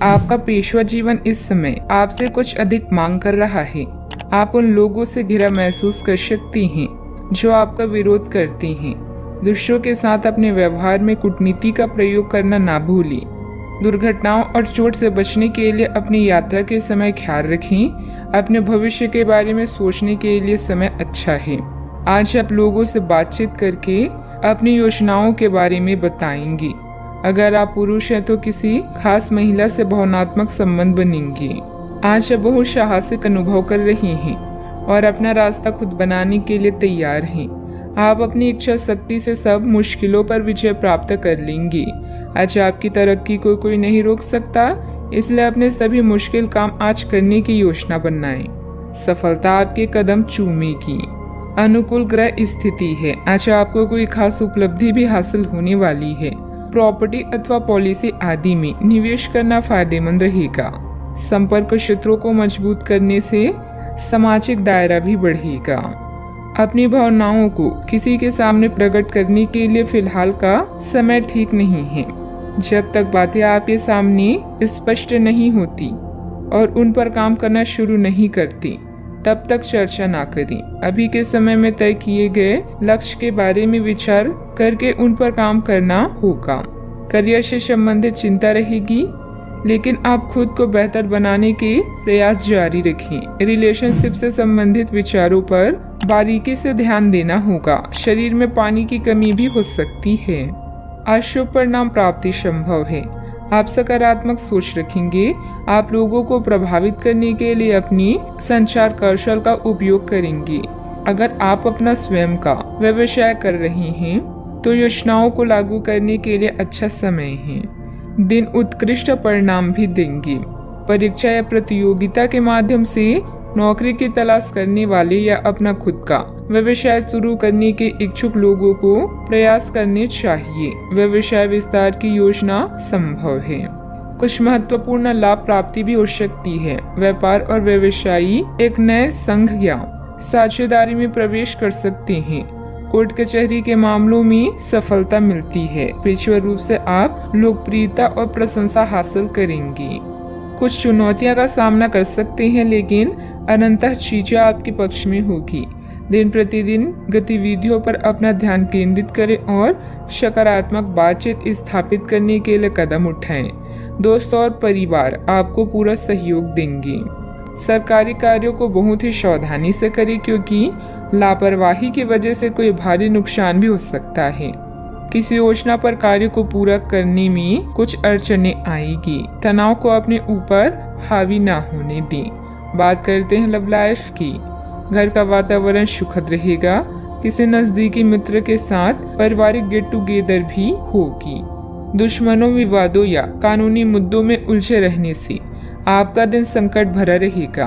आपका पेशवा जीवन इस समय आपसे कुछ अधिक मांग कर रहा है। आप उन लोगों से घिरा महसूस कर सकती हैं जो आपका विरोध करती हैं। दूसरों के साथ अपने व्यवहार में कूटनीति का प्रयोग करना ना भूलें। दुर्घटनाओं और चोट से बचने के लिए अपनी यात्रा के समय ख्याल रखें। अपने भविष्य के बारे में सोचने के लिए समय अच्छा है। आज आप लोगों से बातचीत करके अपनी योजनाओं के बारे में बताएंगे। अगर आप पुरुष हैं तो किसी खास महिला से भावनात्मक संबंध बनेंगे। आज आप बहुत साहसिक अनुभव कर रहे हैं और अपना रास्ता खुद बनाने के लिए तैयार हैं। आप अपनी इच्छा शक्ति से सब मुश्किलों पर विजय प्राप्त कर लेंगे। आज आपकी तरक्की को कोई नहीं रोक सकता, इसलिए अपने सभी मुश्किल काम आज करने की योजना बनाएं। सफलता आपके कदम चूमेगी। अनुकूल ग्रह स्थिति है। आज आपको कोई खास उपलब्धि भी हासिल होने वाली है। प्रॉपर्टी अथवा पॉलिसी आदि में निवेश करना फायदेमंद रहेगा। संपर्क क्षेत्रों को मजबूत करने से सामाजिक दायरा भी बढ़ेगा। अपनी भावनाओं को किसी के सामने प्रकट करने के लिए फिलहाल का समय ठीक नहीं है। जब तक बातें आपके सामने स्पष्ट नहीं होती और उन पर काम करना शुरू नहीं करती, तब तक चर्चा ना करें। अभी के समय में तय किए गए लक्ष्य के बारे में विचार करके उन पर काम करना होगा। करियर से संबंधित चिंता रहेगी, लेकिन आप खुद को बेहतर बनाने के प्रयास जारी रखें। रिलेशनशिप से संबंधित विचारों पर बारीकी से ध्यान देना होगा। शरीर में पानी की कमी भी हो सकती है। अशुभ परिणाम प्राप्ति संभव है। आप सकारात्मक सोच रखेंगे। आप लोगों को प्रभावित करने के लिए अपनी संचार कौशल का उपयोग करेंगे। अगर आप अपना स्वयं का व्यवसाय कर रहे हैं तो योजनाओं को लागू करने के लिए अच्छा समय है। दिन उत्कृष्ट परिणाम भी देंगे। परीक्षा या प्रतियोगिता के माध्यम से नौकरी की तलाश करने वाले या अपना खुद का व्यवसाय शुरू करने के इच्छुक लोगों को प्रयास करने चाहिए। व्यवसाय विस्तार की योजना संभव है। कुछ महत्वपूर्ण लाभ प्राप्ति भी हो सकती है। व्यापार और व्यवसायी एक नए संघ या साझेदारी में प्रवेश कर सकते हैं। कोर्ट कचहरी के मामलों में सफलता मिलती है। पेशेवर रूप से आप लोकप्रियता और प्रशंसा हासिल करेंगे। कुछ चुनौतियां का सामना कर सकते हैं, लेकिन अनंतः चीजें आपके पक्ष में होगी। दिन प्रतिदिन गतिविधियों पर अपना ध्यान केंद्रित करें और सकारात्मक बातचीत स्थापित करने के लिए कदम उठाएं। दोस्त और परिवार आपको पूरा सहयोग देंगे। सरकारी कार्यों को बहुत ही सावधानी से करें, क्योंकि लापरवाही की वजह से कोई भारी नुकसान भी हो सकता है। किसी योजना पर कार्य को पूरा करने में कुछ अड़चनें आएगी। तनाव को अपने ऊपर हावी ना होने दें। बात करते हैं लव लाइफ की। घर का वातावरण सुखद रहेगा। किसी नजदीकी मित्र के साथ पारिवारिक गेट टुगेदर भी होगी। दुश्मनों, विवादों या कानूनी मुद्दों में उलझे रहने से आपका दिन संकट भरा रहेगा।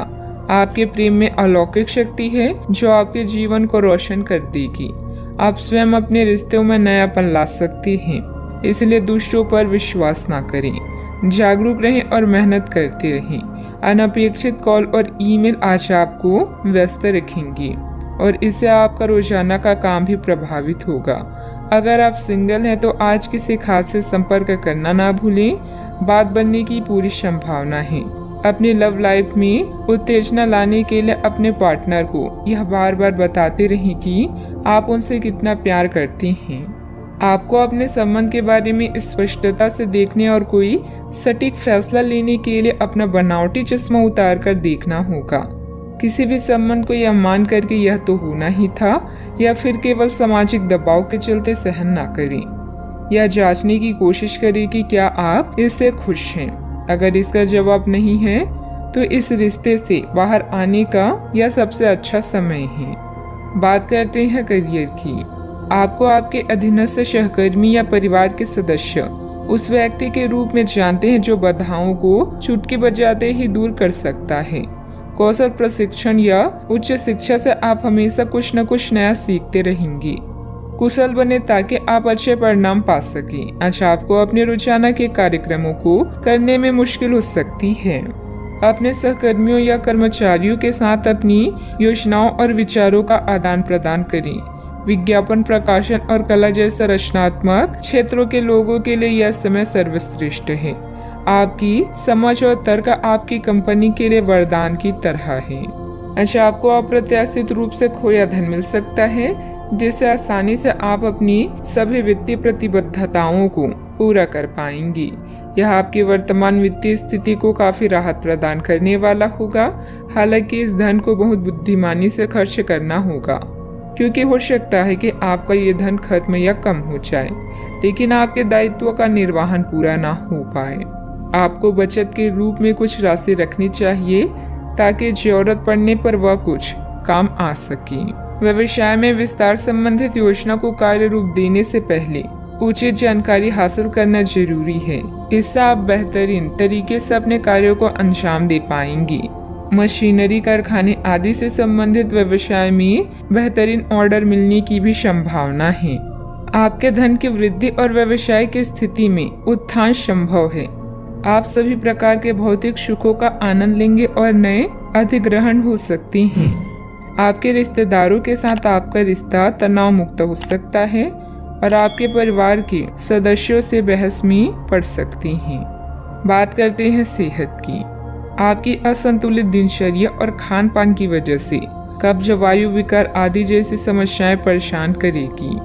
आपके प्रेम में अलौकिक शक्ति है जो आपके जीवन को रोशन कर देगी। आप स्वयं अपने रिश्तों में नयापन ला सकते हैं, इसलिए दूसरों पर विश्वास ना करें। जागरूक रहें और मेहनत करते रहें। अनपेक्षित कॉल और ईमेल आज आपको व्यस्त रखेंगे और इससे आपका रोजाना का काम भी प्रभावित होगा। अगर आप सिंगल हैं तो आज किसी खास से संपर्क करना ना भूलें। बात बनने की पूरी संभावना है। अपनी लव लाइफ में उत्तेजना लाने के लिए अपने पार्टनर को यह बार बार बताते रहें कि आप उनसे कितना प्यार करते हैं। आपको अपने संबंध के बारे में स्पष्टता से देखने और कोई सटीक फैसला लेने के लिए अपना बनावटी चश्मा उतार कर देखना होगा। किसी भी संबंध को यह मान करके यह तो होना ही था या फिर केवल सामाजिक दबाव के चलते सहन ना करें। यह जांचने की कोशिश करें कि क्या आप इससे खुश हैं। अगर इसका जवाब नहीं है तो इस रिश्ते से बाहर आने का यह सबसे अच्छा समय है। बात करते हैं करियर की। आपको आपके अधीनस्थ सहकर्मी या परिवार के सदस्य उस व्यक्ति के रूप में जानते हैं जो बाधाओं को चुटकी बजाते ही दूर कर सकता है। कौशल प्रशिक्षण या उच्च शिक्षा से आप हमेशा कुछ न कुछ नया सीखते रहेंगे। कुशल बने ताकि आप अच्छे परिणाम पा सकें। आज आपको अपने रोजाना के कार्यक्रमों को करने में मुश्किल हो सकती है। अपने सहकर्मियों या कर्मचारियों के साथ अपनी योजनाओं और विचारों का आदान प्रदान करें। विज्ञापन, प्रकाशन और कला जैसे रचनात्मक क्षेत्रों के लोगों के लिए यह समय सर्वश्रेष्ठ है। आपकी समझ और तर्क आपकी कंपनी के लिए वरदान की तरह है। अच्छा, आपको अप्रत्याशित रूप से खोया धन मिल सकता है, जिससे आसानी से आप अपनी सभी वित्तीय प्रतिबद्धताओं को पूरा कर पाएंगी। यह आपकी वर्तमान वित्तीय स्थिति को काफी राहत प्रदान करने वाला होगा। हालांकि इस धन को बहुत बुद्धिमानी से खर्च करना होगा, क्योंकि हो सकता है कि आपका ये धन खत्म या कम हो जाए, लेकिन आपके दायित्वों का निर्वहन पूरा ना हो पाए। आपको बचत के रूप में कुछ राशि रखनी चाहिए, ताकि जरूरत पड़ने पर वह कुछ काम आ सके। व्यवसाय में विस्तार संबंधित योजना को कार्य रूप देने से पहले उचित जानकारी हासिल करना जरूरी है। इससे आप बेहतरीन तरीके से अपने कार्यों को अंजाम दे पाएंगी। मशीनरी, कारखाने आदि से संबंधित व्यवसाय में बेहतरीन ऑर्डर मिलने की भी संभावना है। आपके धन की वृद्धि और व्यवसाय की स्थिति में उत्थान संभव है। आप सभी प्रकार के भौतिक सुखों का आनंद लेंगे और नए अधिग्रहण हो सकते हैं। आपके रिश्तेदारों के साथ आपका रिश्ता तनाव मुक्त हो सकता है और आपके परिवार के सदस्यों से बहस में पड़ सकते हैं। बात करते हैं सेहत की। आपकी असंतुलित दिनचर्या और खान पान की वजह से कब्ज, वायु विकार आदि जैसी समस्याएं परेशान करेगी।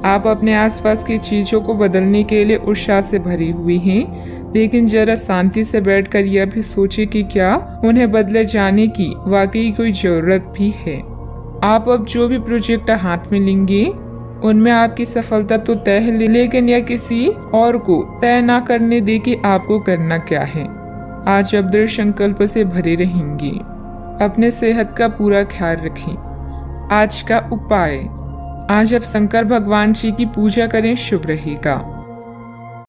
आप अपने आसपास की चीजों को बदलने के लिए उत्साह से भरी हुई हैं, लेकिन जरा शांति से बैठकर यह भी सोचें कि क्या उन्हें बदले जाने की वाकई कोई जरूरत भी है। आप अब जो भी प्रोजेक्ट हाथ में लेंगे उनमें आपकी सफलता तो तय है, लेकिन यह किसी और को तय ना करने दे कि आपको करना क्या है। आज आप दृढ़ संकल्प से भरे रहेंगे। अपने सेहत का पूरा ख्याल रखें। आज का उपाय, आज आप शंकर भगवान जी की पूजा करें, शुभ रहेगा।